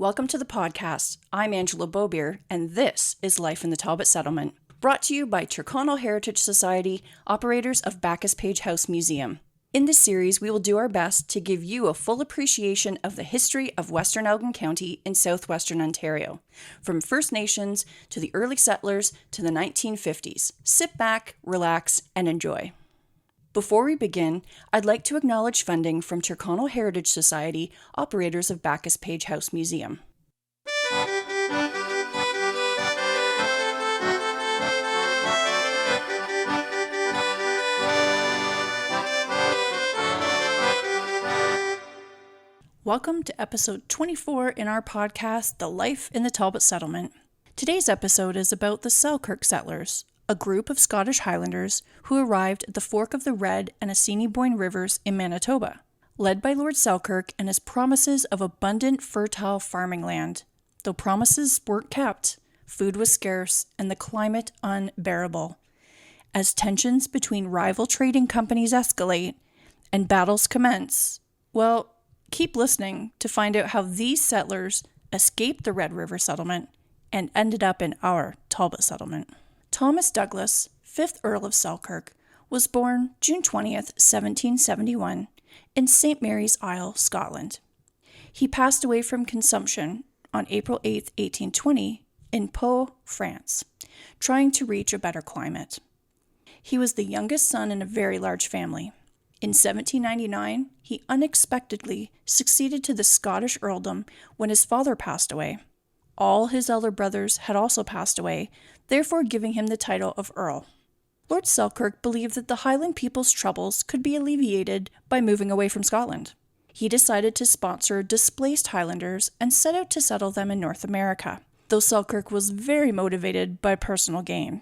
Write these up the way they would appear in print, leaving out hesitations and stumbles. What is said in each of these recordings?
Welcome to the podcast. I'm Angela Bobier, and this is Life in the Talbot Settlement, brought to you by Tyrconnell Heritage Society, operators of Backus-Page House Museum. In this series, we will do our best to give you a full appreciation of the history of Western Elgin County in southwestern Ontario, from First Nations to the early settlers to the 1950s. Sit back, relax, and enjoy. Before we begin, I'd like to acknowledge funding from Tyrconnell Heritage Society, operators of Backus-Page House Museum. Welcome to episode 24 in our podcast, The Life in the Talbot Settlement. Today's episode is about the Selkirk settlers, a group of Scottish Highlanders who arrived at the fork of the Red and Assiniboine rivers in Manitoba, led by Lord Selkirk and his promises of abundant, fertile farming land. Though promises weren't kept, food was scarce and the climate unbearable. As tensions between rival trading companies escalate and battles commence, well, keep listening to find out how these settlers escaped the Red River settlement and ended up in our Talbot settlement. Thomas Douglas, 5th Earl of Selkirk, was born June 20th, 1771, in St. Mary's Isle, Scotland. He passed away from consumption on April 8th, 1820, in Pau, France, trying to reach a better climate. He was the youngest son in a very large family. In 1799, he unexpectedly succeeded to the Scottish earldom when his father passed away. All his elder brothers had also passed away, therefore giving him the title of Earl. Lord Selkirk believed that the Highland people's troubles could be alleviated by moving away from Scotland. He decided to sponsor displaced Highlanders and set out to settle them in North America, though Selkirk was very motivated by personal gain.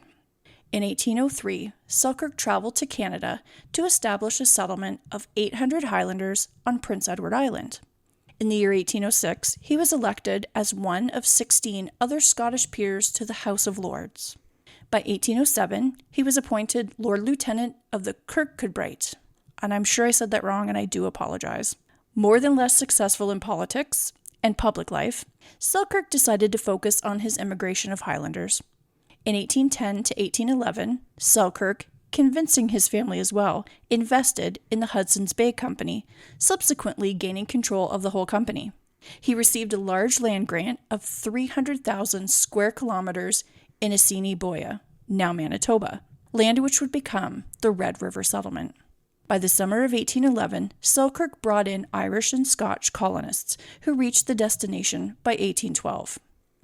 In 1803, Selkirk traveled to Canada to establish a settlement of 800 Highlanders on Prince Edward Island. In the year 1806, he was elected as one of 16 other Scottish peers to the House of Lords. By 1807, he was appointed Lord Lieutenant of the Kirkcudbright, and I'm sure I said that wrong and I do apologize. More than less successful in politics and public life, Selkirk decided to focus on his immigration of Highlanders. In 1810 to 1811, Selkirk, convincing his family as well, invested in the Hudson's Bay Company, subsequently gaining control of the whole company. He received a large land grant of 300,000 square kilometers in Assiniboia, now Manitoba, land which would become the Red River settlement. By the summer of 1811, Selkirk brought in Irish and Scotch colonists who reached the destination by 1812.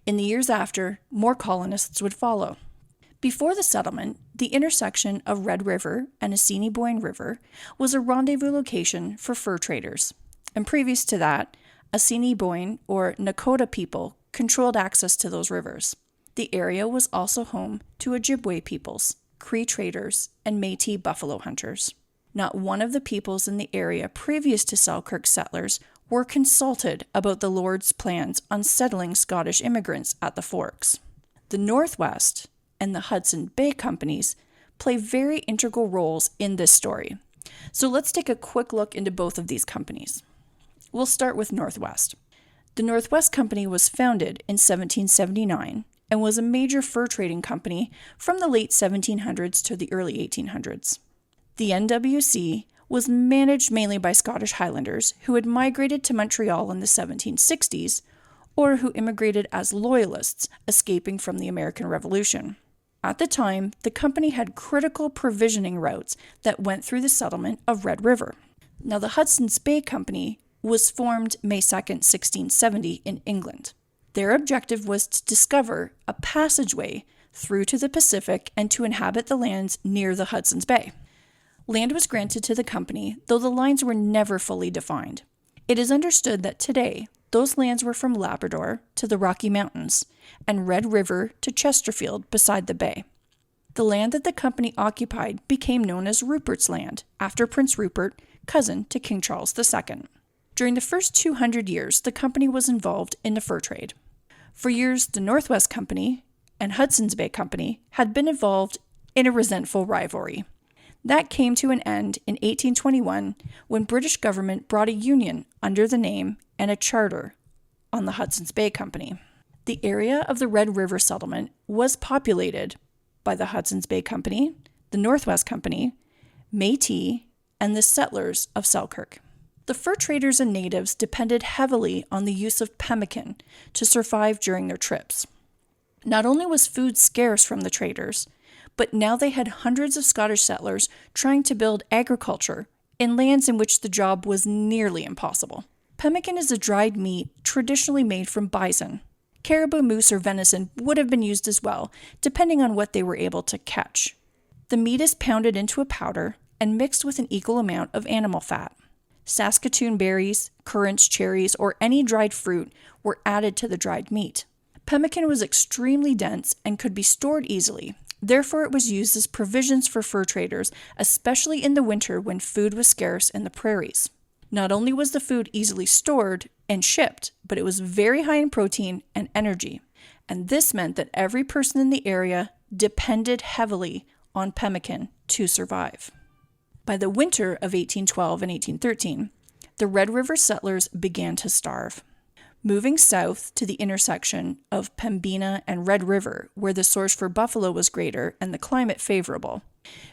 In the years after, more colonists would follow. Before the settlement, the intersection of Red River and Assiniboine River was a rendezvous location for fur traders. And previous to that, Assiniboine or Nakota people controlled access to those rivers. The area was also home to Ojibwe peoples, Cree traders, and Métis buffalo hunters. Not one of the peoples in the area previous to Selkirk's settlers were consulted about the Lord's plans on settling Scottish immigrants at the Forks. The Northwest and the Hudson Bay Companies play very integral roles in this story. So let's take a quick look into both of these companies. We'll start with Northwest. The Northwest Company was founded in 1779 and was a major fur trading company from the late 1700s to the early 1800s. The NWC was managed mainly by Scottish Highlanders who had migrated to Montreal in the 1760s or who immigrated as loyalists escaping from the American Revolution. At the time, the company had critical provisioning routes that went through the settlement of Red River. Now, the Hudson's Bay Company was formed May 2nd, 1670 in England. Their objective was to discover a passageway through to the Pacific and to inhabit the lands near the Hudson's Bay. Land was granted to the company, though the lines were never fully defined. It is understood that today, those lands were from Labrador to the Rocky Mountains and Red River to Chesterfield beside the bay. The land that the company occupied became known as Rupert's Land, after Prince Rupert, cousin to King Charles II. During the first 200 years, the company was involved in the fur trade. For years, the Northwest Company and Hudson's Bay Company had been involved in a resentful rivalry. That came to an end in 1821 when British government brought a union under the name and a charter on the Hudson's Bay Company. The area of the Red River settlement was populated by the Hudson's Bay Company, the Northwest Company, Métis, and the settlers of Selkirk. The fur traders and natives depended heavily on the use of pemmican to survive during their trips. Not only was food scarce from the traders, but now they had hundreds of Scottish settlers trying to build agriculture in lands in which the job was nearly impossible. Pemmican is a dried meat traditionally made from bison. Caribou, moose, or venison would have been used as well, depending on what they were able to catch. The meat is pounded into a powder and mixed with an equal amount of animal fat. Saskatoon berries, currants, cherries, or any dried fruit were added to the dried meat. Pemmican was extremely dense and could be stored easily. Therefore, it was used as provisions for fur traders, especially in the winter when food was scarce in the prairies. Not only was the food easily stored and shipped, but it was very high in protein and energy. And this meant that every person in the area depended heavily on pemmican to survive. By the winter of 1812 and 1813, the Red River settlers began to starve. Moving south to the intersection of Pembina and Red River, where the source for buffalo was greater and the climate favorable.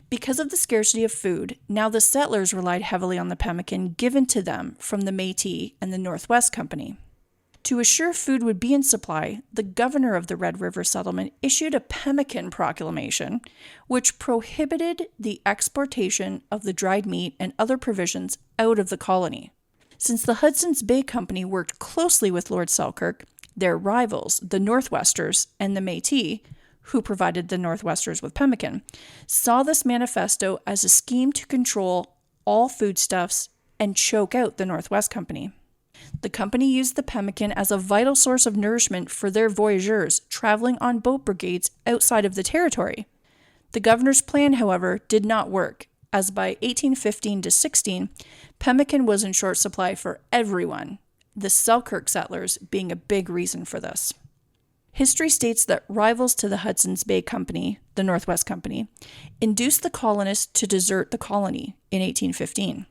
Because of the scarcity of food, now the settlers relied heavily on the pemmican given to them from the Métis and the Northwest Company. To assure food would be in supply, the governor of the Red River settlement issued a pemmican proclamation, which prohibited the exportation of the dried meat and other provisions out of the colony. Since the Hudson's Bay Company worked closely with Lord Selkirk, their rivals, the Northwesters and the Métis, who provided the Northwesters with pemmican, saw this manifesto as a scheme to control all foodstuffs and choke out the Northwest Company. The company used the pemmican as a vital source of nourishment for their voyageurs traveling on boat brigades outside of the territory. The governor's plan, however, did not work, as by 1815-16, pemmican was in short supply for everyone, the Selkirk settlers being a big reason for this. History states that rivals to the Hudson's Bay Company, the Northwest Company, induced the colonists to desert the colony in 1815.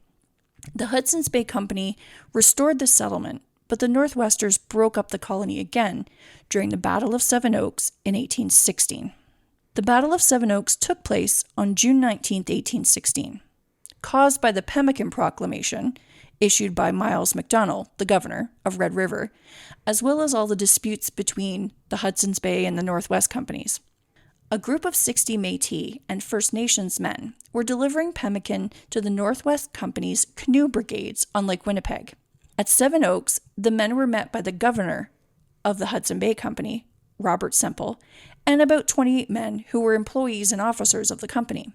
The Hudson's Bay Company restored the settlement, but the Northwesters broke up the colony again during the Battle of Seven Oaks in 1816. The Battle of Seven Oaks took place on June 19, 1816, caused by the Pemmican Proclamation issued by Miles Macdonell, the governor of Red River, as well as all the disputes between the Hudson's Bay and the Northwest Companies. A group of 60 Métis and First Nations men were delivering pemmican to the Northwest Company's canoe brigades on Lake Winnipeg. At Seven Oaks, the men were met by the governor of the Hudson Bay Company, Robert Semple, and about 28 men who were employees and officers of the company.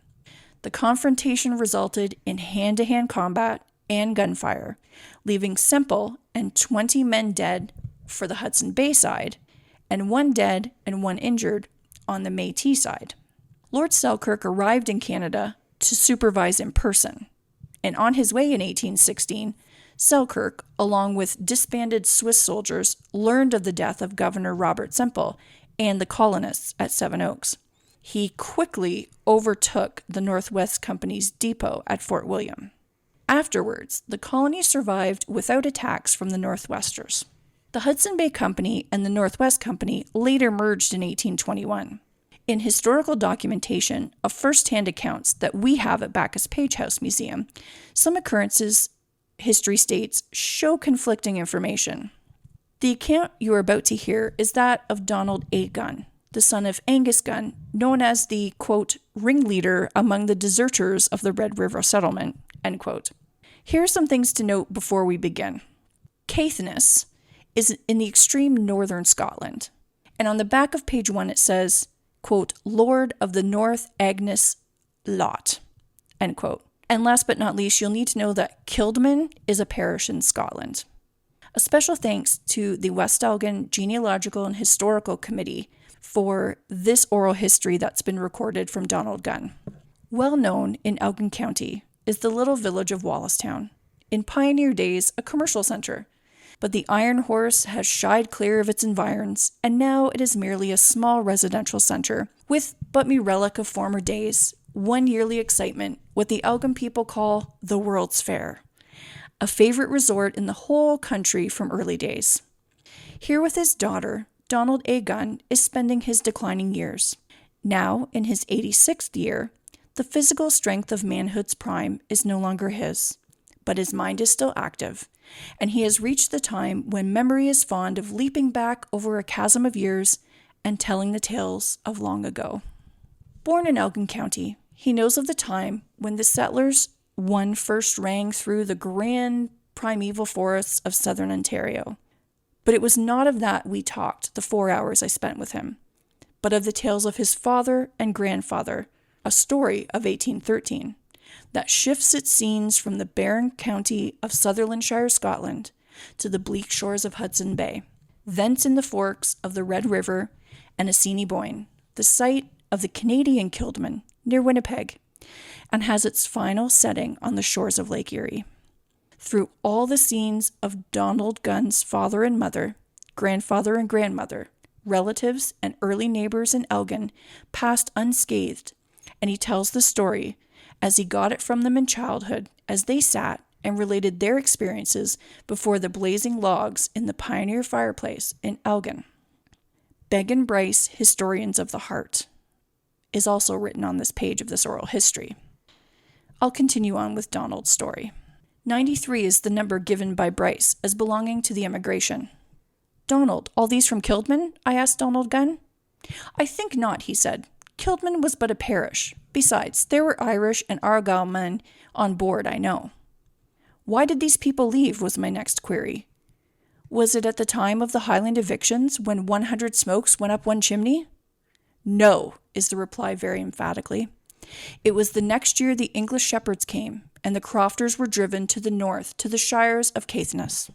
The confrontation resulted in hand-to-hand combat and gunfire, leaving Semple and 20 men dead for the Hudson Bay side, and 1 dead and 1 injured on the Métis side. Lord Selkirk arrived in Canada to supervise in person, and on his way in 1816, Selkirk, along with disbanded Swiss soldiers, learned of the death of Governor Robert Semple and the colonists at Seven Oaks. He quickly overtook the Northwest Company's depot at Fort William. Afterwards, the colony survived without attacks from the Northwesters. The Hudson Bay Company and the Northwest Company later merged in 1821. In historical documentation of first-hand accounts that we have at Backus-Page House Museum, some occurrences, history states, show conflicting information. The account you are about to hear is that of Donald A. Gunn, the son of Angus Gunn, known as the, quote, ringleader among the deserters of the Red River settlement, end quote. Here are some things to note before we begin. Caithness is in the extreme northern Scotland, and on the back of page 1 it says, quote, Lord of the North Agnes Lot, end quote. And last but not least, you'll need to know that Kildman is a parish in Scotland. A special thanks to the West Elgin Genealogical and Historical Committee for this oral history that's been recorded from Donald Gunn. Well known in Elgin County is the little village of Wallacestown, in pioneer days a commercial center. But the Iron Horse has shied clear of its environs, and now it is merely a small residential center, with but me relic of former days, one yearly excitement, what the Elgin people call the World's Fair, a favorite resort in the whole country from early days. Here with his daughter, Donald A. Gunn is spending his declining years. Now, in his 86th year, the physical strength of manhood's prime is no longer his, but his mind is still active, and he has reached the time when memory is fond of leaping back over a chasm of years and telling the tales of long ago. Born in Elgin County, he knows of the time when the settlers first rang through the grand primeval forests of southern Ontario. But it was not of that we talked the 4 hours I spent with him, but of the tales of his father and grandfather, a story of 1813, that shifts its scenes from the barren county of Sutherlandshire, Scotland, to the bleak shores of Hudson Bay, thence in the forks of the Red River and Assiniboine, the site of the Canadian Kildonan near Winnipeg, and has its final setting on the shores of Lake Erie. Through all the scenes of Donald Gunn's father and mother, grandfather and grandmother, relatives and early neighbors in Elgin passed unscathed, and he tells the story as he got it from them in childhood as they sat and related their experiences before the blazing logs in the pioneer fireplace in Elgin. Begg and Bryce, Historians of the Heart, is also written on this page of this oral history. I'll continue on with Donald's story. 93 is the number given by Bryce as belonging to the emigration. Donald, all these from Kildonan? I asked Donald Gunn. I think not, he said. Kildonan was but a parish. Besides, there were Irish and Argyll men on board, I know. Why did these people leave, was my next query. Was it at the time of the Highland evictions, when 100 smokes went up one chimney? No, is the reply very emphatically. It was the next year the English shepherds came, and the crofters were driven to the north to the shires of Caithness.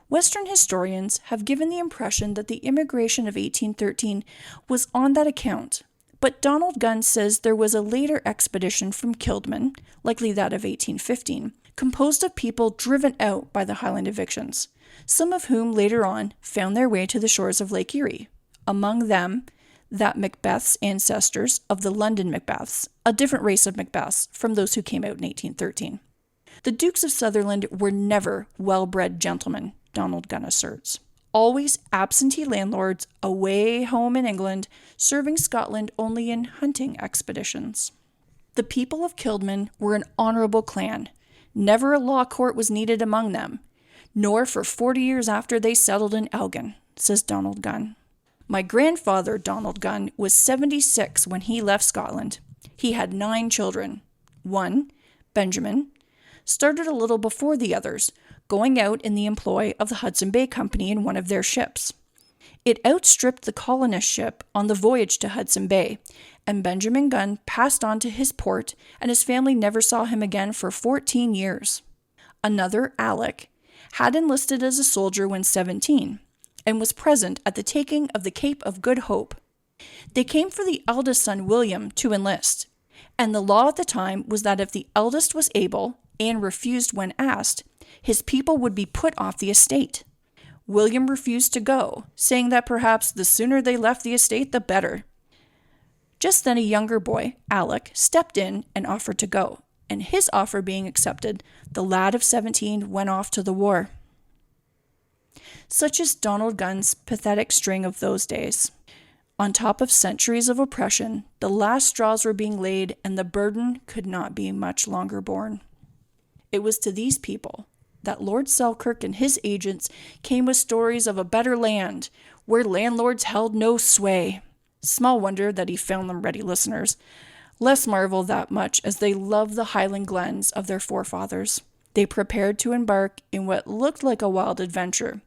Western historians have given the impression that the immigration of 1813 was on that account, but Donald Gunn says there was a later expedition from Kildonan, likely that of 1815, composed of people driven out by the Highland evictions, some of whom later on found their way to the shores of Lake Erie, among them that Macbeth's ancestors of the London Macbeths, a different race of Macbeths from those who came out in 1813. The Dukes of Sutherland were never well-bred gentlemen, Donald Gunn asserts. Always absentee landlords away home in England, serving Scotland only in hunting expeditions. The people of Kildonan were an honourable clan. Never a law court was needed among them, nor for 40 years after they settled in Elgin, says Donald Gunn. My grandfather, Donald Gunn, was 76 when he left Scotland. He had 9 children. One, Benjamin, started a little before the others, going out in the employ of the Hudson Bay Company in one of their ships. It outstripped the colonist ship on the voyage to Hudson Bay, and Benjamin Gunn passed on to his port, and his family never saw him again for 14 years. Another, Alec, had enlisted as a soldier when 17, and was present at the taking of the Cape of Good Hope. They came for the eldest son, William, to enlist, and the law at the time was that if the eldest was able, and refused when asked, his people would be put off the estate. William refused to go, saying that perhaps the sooner they left the estate, the better. Just then a younger boy, Alec, stepped in and offered to go, and his offer being accepted, the lad of 17 went off to the war. Such is Donald Gunn's pathetic string of those days. On top of centuries of oppression, the last straws were being laid, and the burden could not be much longer borne. It was to these people that Lord Selkirk and his agents came with stories of a better land, where landlords held no sway. Small wonder that he found them ready listeners. Less marvel that much as they loved the Highland glens of their forefathers. They prepared to embark in what looked like a wild adventure.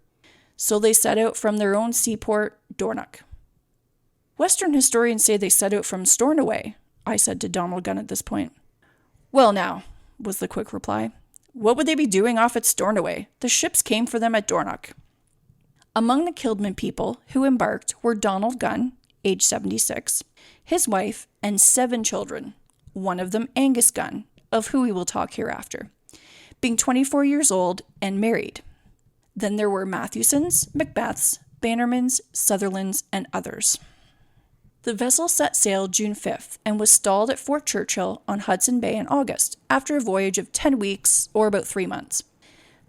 So they set out from their own seaport, Dornoch. Western historians say they set out from Stornoway, I said to Donald Gunn at this point. Well now, was the quick reply. What would they be doing off at Stornoway? The ships came for them at Dornoch. Among the Kildonan people who embarked were Donald Gunn, age 76, his wife, and 7 children, one of them Angus Gunn, of who we will talk hereafter, being 24 years old and married. Then there were Mathewsons, Macbeths, Bannermans, Sutherlands, and others. The vessel set sail June 5th and was stalled at Fort Churchill on Hudson Bay in August, after a voyage of 10 weeks, or about 3 months.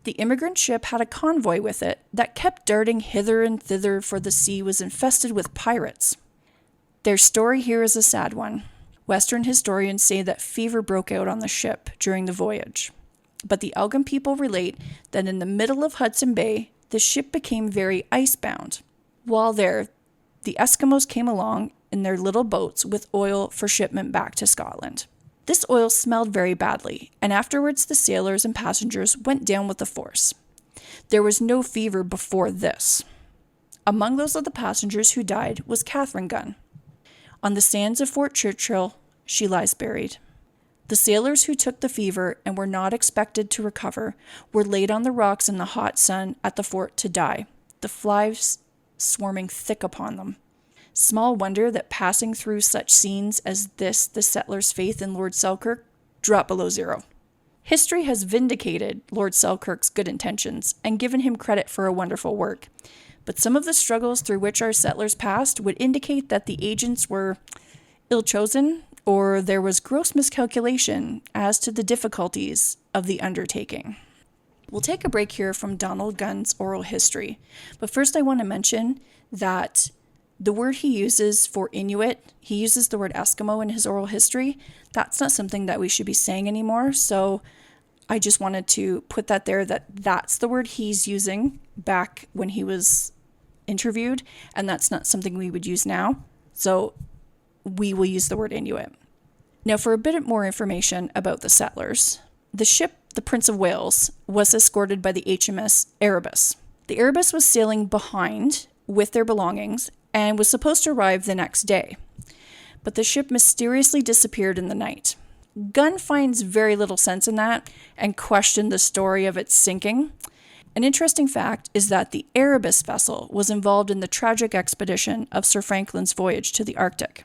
The immigrant ship had a convoy with it that kept darting hither and thither, for the sea was infested with pirates. Their story here is a sad one. Western historians say that fever broke out on the ship during the voyage. But the Algon people relate that in the middle of Hudson Bay, the ship became very icebound. While there, the Eskimos came along in their little boats with oil for shipment back to Scotland. This oil smelled very badly, and afterwards the sailors and passengers went down with the force. There was no fever before this. Among those of the passengers who died was Katlyn Gunn. On the sands of Fort Churchill, she lies buried. The sailors who took the fever and were not expected to recover were laid on the rocks in the hot sun at the fort to die, the flies swarming thick upon them. Small wonder that passing through such scenes as this, the settlers' faith in Lord Selkirk dropped below zero. History has vindicated Lord Selkirk's good intentions and given him credit for a wonderful work, but some of the struggles through which our settlers passed would indicate that the agents were ill-chosen, or there was gross miscalculation as to the difficulties of the undertaking. We'll take a break here from Donald Gunn's oral history, but first I want to mention that the word he uses for Inuit, he uses the word Eskimo in his oral history. That's not something that we should be saying anymore, so I just wanted to put that there, that that's the word he's using back when he was interviewed, and that's not something we would use now, so we will use the word Inuit. Now, for a bit more information about the settlers, the ship, the Prince of Wales, was escorted by the HMS Erebus. The Erebus was sailing behind with their belongings and was supposed to arrive the next day, but the ship mysteriously disappeared in the night. Gunn finds very little sense in that and questioned the story of its sinking. An interesting fact is that the Erebus vessel was involved in the tragic expedition of Sir Franklin's voyage to the Arctic.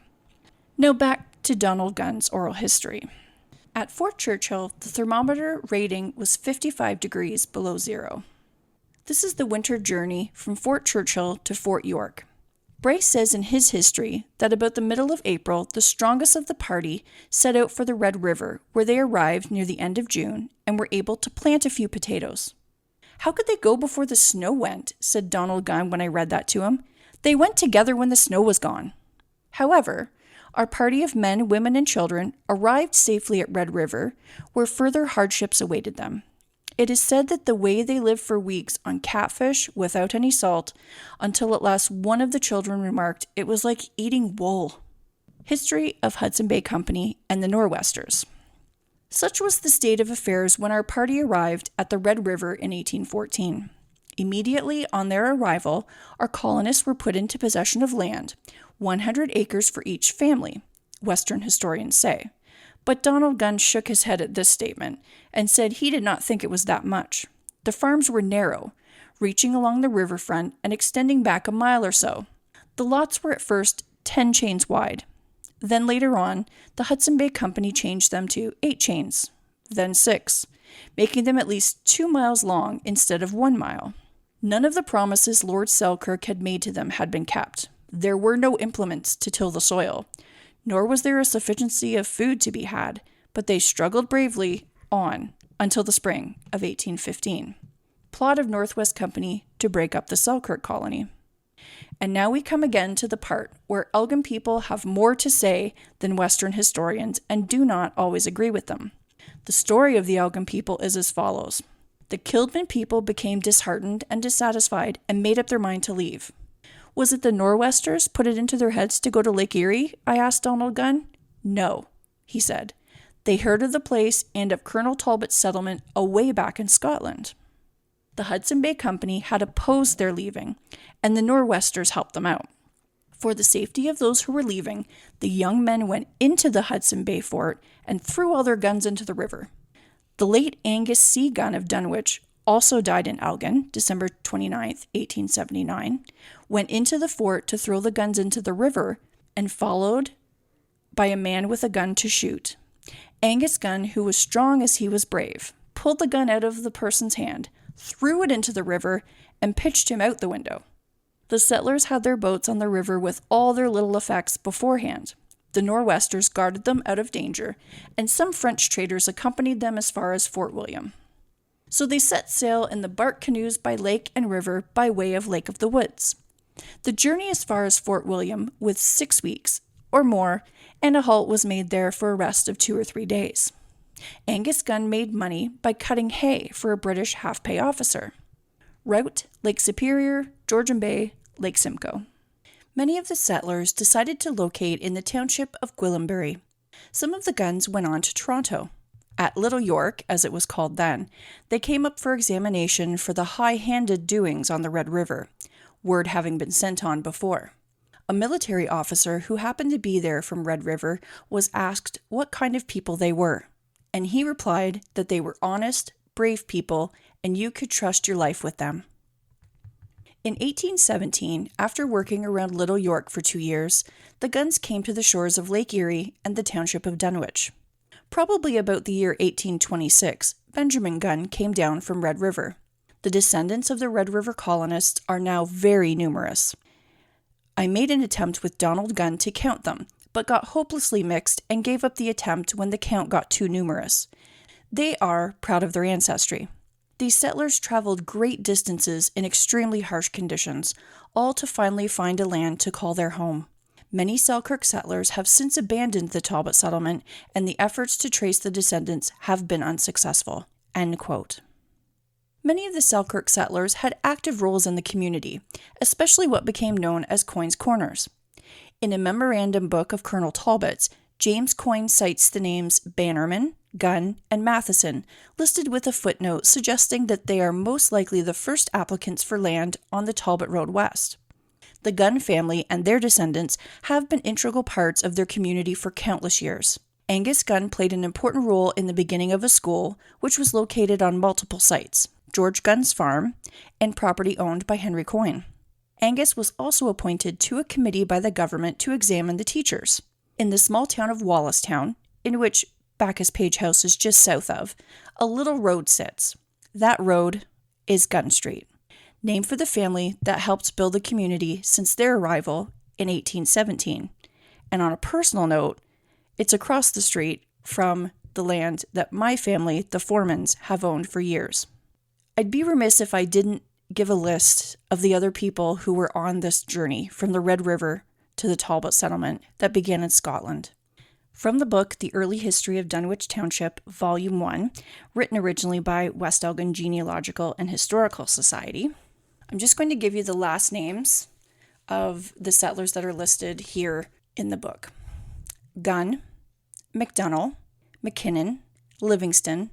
Now back to Donald Gunn's oral history. At Fort Churchill, the thermometer rating was 55 degrees below zero. This is the winter journey from Fort Churchill to Fort York. Bryce says in his history that about the middle of April, the strongest of the party set out for the Red River, where they arrived near the end of June and were able to plant a few potatoes. "How could they go before the snow went?" said Donald Gunn when I read that to him. "They went together when the snow was gone." However, our party of men, women, and children arrived safely at Red River, where further hardships awaited them. It is said that the way they lived for weeks on catfish without any salt, until at last one of the children remarked it was like eating wool. History of Hudson Bay Company and the Nor'westers. Such was the state of affairs when our party arrived at the Red River in 1814. Immediately on their arrival, our colonists were put into possession of land, 100 acres for each family, Western historians say. But Donald Gunn shook his head at this statement and said he did not think it was that much. The farms were narrow, reaching along the riverfront and extending back a mile or so. The lots were at first 10 chains wide. Then later on, the Hudson Bay Company changed them to 8 chains, then 6, making them at least 2 miles long instead of 1 mile. None of the promises Lord Selkirk had made to them had been kept. There were no implements to till the soil, nor was there a sufficiency of food to be had, but they struggled bravely on until the spring of 1815. Plot of Northwest Company to break up the Selkirk colony. And now we come again to the part where Algon people have more to say than Western historians and do not always agree with them. The story of the Algon people is as follows. The Kildman people became disheartened and dissatisfied and made up their mind to leave. Was it the Nor'westers put it into their heads to go to Lake Erie? I asked Donald Gunn. No, he said. They heard of the place and of Colonel Talbot's settlement away back in Scotland. The Hudson Bay Company had opposed their leaving, and the Nor'westers helped them out. For the safety of those who were leaving, the young men went into the Hudson Bay fort and threw all their guns into the river. The late Angus C. Gunn of Dunwich also died in Algon, December 29, 1879, went into the fort to throw the guns into the river, and followed by a man with a gun to shoot. Angus Gunn, who was strong as he was brave, pulled the gun out of the person's hand, threw it into the river, and pitched him out the window. The settlers had their boats on the river with all their little effects beforehand. The Nor'westers guarded them out of danger, and some French traders accompanied them as far as Fort William. So they set sail in the bark canoes by lake and river by way of Lake of the Woods. The journey as far as Fort William was 6 weeks or more, and a halt was made there for a rest of 2 or 3 days. Angus Gunn made money by cutting hay for a British half-pay officer. Route, Lake Superior, Georgian Bay, Lake Simcoe. Many of the settlers decided to locate in the township of Gwillimbury. Some of the Gunns went on to Toronto. At Little York, as it was called then, they came up for examination for the high-handed doings on the Red River, word having been sent on before. A military officer who happened to be there from Red River was asked what kind of people they were, and he replied that they were honest, brave people, and you could trust your life with them. In 1817, after working around Little York for 2 years, the Gunns came to the shores of Lake Erie and the township of Dunwich. Probably about the year 1826, Benjamin Gunn came down from Red River. The descendants of the Red River colonists are now very numerous. I made an attempt with Donald Gunn to count them, but got hopelessly mixed and gave up the attempt when the count got too numerous. They are proud of their ancestry. These settlers traveled great distances in extremely harsh conditions, all to finally find a land to call their home. Many Selkirk settlers have since abandoned the Talbot settlement, and the efforts to trace the descendants have been unsuccessful." End quote. Many of the Selkirk settlers had active roles in the community, especially what became known as Coyne's Corners. In a memorandum book of Colonel Talbot's, James Coyne cites the names Bannerman, Gunn, and Matheson, listed with a footnote suggesting that they are most likely the first applicants for land on the Talbot Road West. The Gunn family and their descendants have been integral parts of their community for countless years. Angus Gunn played an important role in the beginning of a school, which was located on multiple sites, George Gunn's farm, and property owned by Henry Coyne. Angus was also appointed to a committee by the government to examine the teachers. In the small town of Wallacestown, in which Backus-Page House is just south of, a little road sits. That road is Gunn Street, named for the family that helped build the community since their arrival in 1817. And on a personal note, it's across the street from the land that my family, the Formans, have owned for years. I'd be remiss if I didn't give a list of the other people who were on this journey from the Red River to the Talbot settlement that began in Scotland. From the book, The Early History of Dunwich Township, Volume 1, written originally by West Elgin Genealogical and Historical Society, I'm just going to give you the last names of the settlers that are listed here in the book. Gunn, McDonnell, McKinnon, Livingston,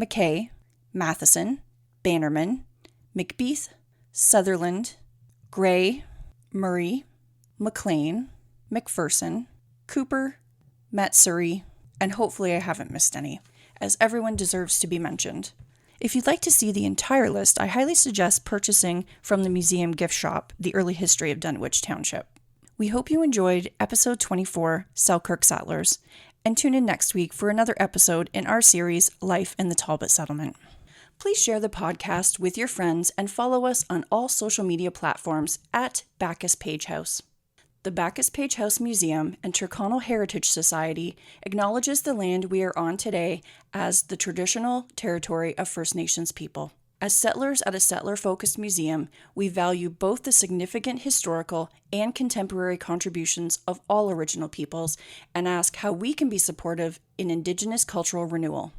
McKay, Matheson, Bannerman, McBeath, Sutherland, Gray, Murray, McLean, McPherson, Cooper, Matsuri, and hopefully I haven't missed any, as everyone deserves to be mentioned. If you'd like to see the entire list, I highly suggest purchasing from the museum gift shop, The Early History of Dunwich Township. We hope you enjoyed episode 24, Selkirk Settlers, and tune in next week for another episode in our series, Life in the Talbot Settlement. Please share the podcast with your friends and follow us on all social media platforms at Backus-Page House. The Backus-Page House Museum and Tyrconnell Heritage Society acknowledges the land we are on today as the traditional territory of First Nations people. As settlers at a settler-focused museum, we value both the significant historical and contemporary contributions of all original peoples and ask how we can be supportive in Indigenous cultural renewal.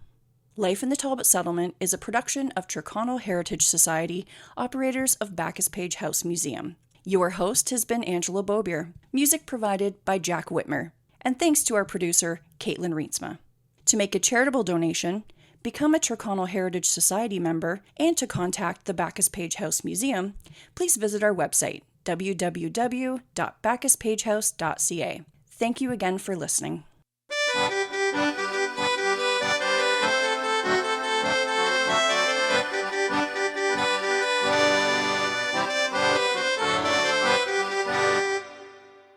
Life in the Talbot Settlement is a production of Tyrconnell Heritage Society, operators of Backus-Page House Museum. Your host has been Angela Bobier, music provided by Jack Witmer, and thanks to our producer, Katlyn Reintsma. To make a charitable donation, become a Tyrconnell Heritage Society member, and to contact the Backus-Page House Museum, please visit our website, www.backuspagehouse.ca. Thank you again for listening.